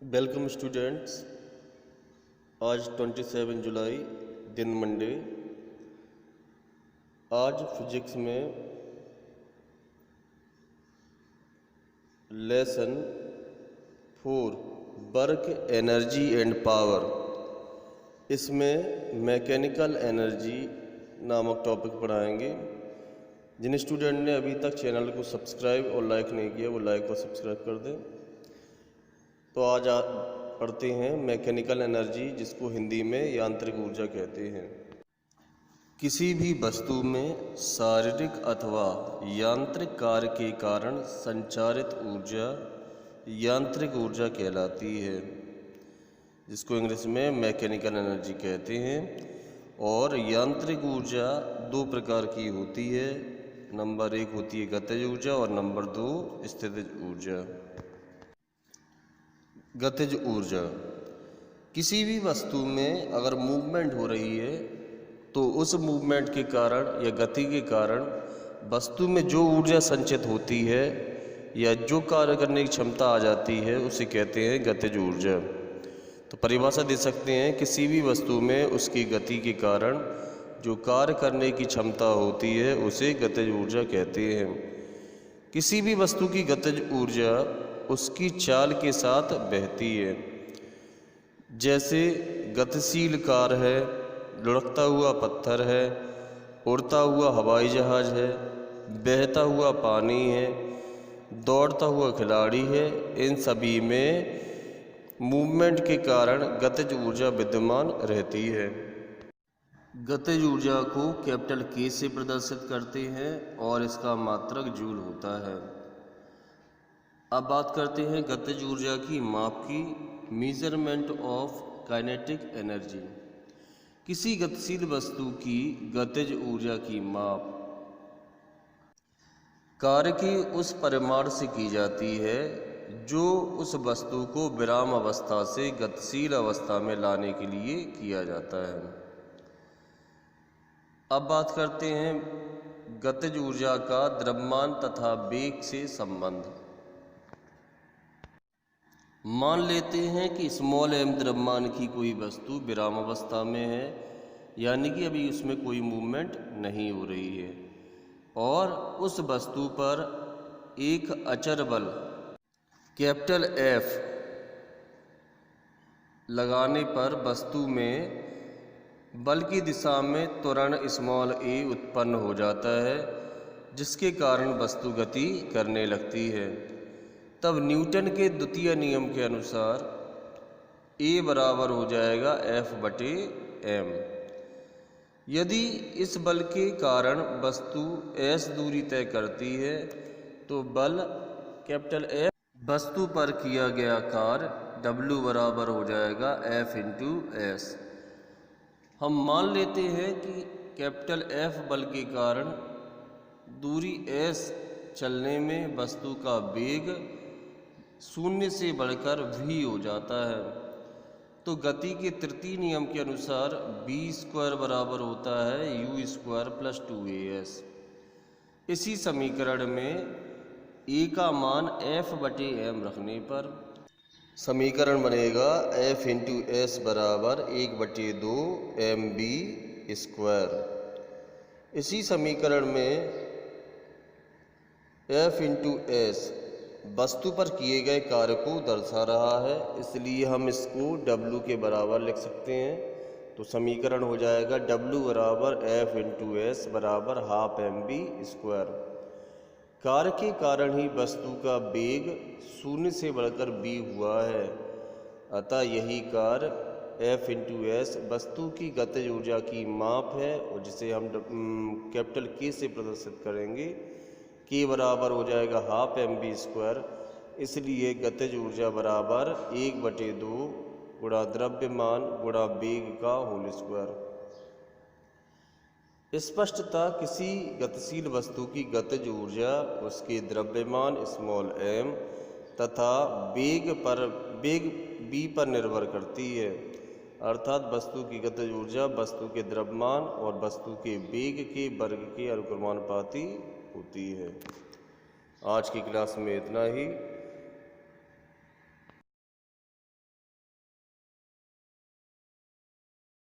Welcome students. आज 27 जुलाई दिन Monday. आज फिजिक्स में lesson 4 work energy and power, इसमें मैकेनिकल एनर्जी नामक टॉपिक पढ़ाएंगे। जिन स्टूडेंट ने अभी तक चैनल को सब्सक्राइब और लाइक नहीं किया वो लाइक और सब्सक्राइब कर दें। तो आज पढ़ते हैं मैकेनिकल एनर्जी, जिसको हिंदी में यांत्रिक ऊर्जा कहते हैं। किसी भी वस्तु में शारीरिक अथवा यांत्रिक कार्य के कारण संचारित ऊर्जा यांत्रिक ऊर्जा कहलाती है, जिसको इंग्लिश में मैकेनिकल एनर्जी कहते हैं। और यांत्रिक ऊर्जा दो प्रकार की होती है। नंबर 1 होती है गतिज ऊर्जा और नंबर 2 स्थितिज ऊर्जा। गतिज ऊर्जा, किसी भी वस्तु में अगर मूवमेंट हो रही है तो उस मूवमेंट के कारण या गति के कारण वस्तु में जो ऊर्जा संचित होती है या जो कार्य करने की क्षमता आ जाती है उसे कहते हैं गतिज ऊर्जा। तो परिभाषा दे सकते हैं, किसी भी वस्तु में उसकी गति के कारण जो कार्य करने की क्षमता होती है उसे गतिज ऊर्जा कहते हैं। किसी भी वस्तु की गतिज ऊर्जा उसकी चाल के साथ बहती है। जैसे गतिशील कार है, लुढ़कता हुआ पत्थर है, उड़ता हुआ हवाई जहाज है, बहता हुआ पानी है, दौड़ता हुआ खिलाड़ी है, इन सभी में मूवमेंट के कारण गतिज ऊर्जा विद्यमान रहती है। गतिज ऊर्जा को कैपिटल K से प्रदर्शित करते हैं और इसका मात्रक जूल होता है। अब बात करते हैं गतिज ऊर्जा की माप की, मेजरमेंट ऑफ काइनेटिक एनर्जी। किसी गतिशील वस्तु की गतिज ऊर्जा की माप कार्य की उस परिमाण से की जाती है जो उस वस्तु को विराम अवस्था से गतिशील अवस्था में लाने के लिए किया जाता है। अब बात करते हैं गतिज ऊर्जा का द्रव्यमान तथा वेग से संबंध। मान लेते हैं कि स्मॉल m द्रव्यमान की कोई वस्तु विराम अवस्था में है, यानी कि अभी उसमें कोई मूवमेंट नहीं हो रही है, और उस वस्तु पर एक अचर बल कैपिटल F लगाने पर वस्तु में बल की दिशा में त्वरण स्मॉल a उत्पन्न हो जाता है, जिसके कारण वस्तु गति करने लगती है। तब न्यूटन के द्वितीय नियम के अनुसार A बराबर हो जाएगा F/m। यदि इस बल के कारण वस्तु s दूरी तय करती है तो बल कैपिटल F वस्तु पर किया गया कार्य W बराबर हो जाएगा F/s। हम मान लेते हैं कि कैपिटल F बल के कारण दूरी s चलने में वस्तु का वेग 0 से बढ़कर v हो जाता है। तो गति के तृतीय नियम के अनुसार v² बराबर होता है u² + 2as। इसी समीकरण में a का मान F/m रखने पर समीकरण बनेगा F/s बराबर 1/2 mv²। इसी समीकरण में F/s वस्तु पर किए गए कार्य को दर्शा रहा है, इसलिए हम इसको W के बराबर लिख सकते हैं। तो समीकरण हो जाएगा W बराबर F/s बराबर ½ mv²। कार्य के कारण ही वस्तु का वेग 0 से बढ़कर v हुआ है, अतः यही कार्य F/s वस्तु की गतिज ऊर्जा की माप है, और जिसे हम कैपिटल K से प्रदर्शित करेंगे। K बराबर हो जाएगा ½ mv², इसलिए गतिज ऊर्जा बराबर 1/2 गुणा द्रव्यमान गुणा वेग का होल स्क्वायर। स्पष्टतः किसी गतिशील वस्तु की गतिज ऊर्जा उसके द्रव्यमान स्मॉल m तथा वेग v पर निर्भर करती है, अर्थात वस्तु की गतिज ऊर्जा वस्तु के द्रव्यमान और वस्तु के वेग के वर्ग के अनुक्रमानुपाती होती है। आज की क्लास में इतना ही।